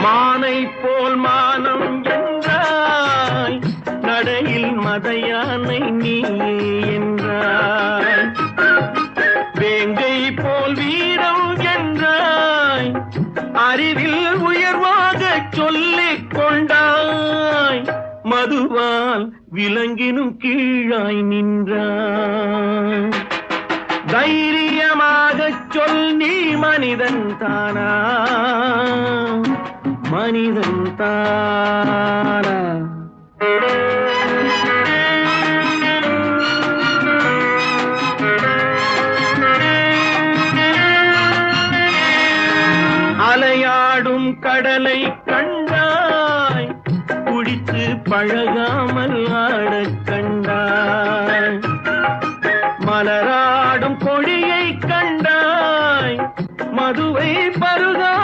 மானை போல் மானம் என்றாய், நடையில் மதையானை நீ என்றாய். வேங்கை போல் வீரம் என்றாய், அறிவில் உயர்வாக சொல்லிக் கொண்டாய். மதுவால் விலங்கினும் கீழாய் நின்றாய். தைரியமாகச் சொல், நீ மனிதன் தானா? மனிதன் தானா? அலையாடும் கடலை கண்டாய், குடித்து பழகாமல் ஆடக் கண்டாய். மலராடும் கொடியை கண்டாய், மதுவை பருகா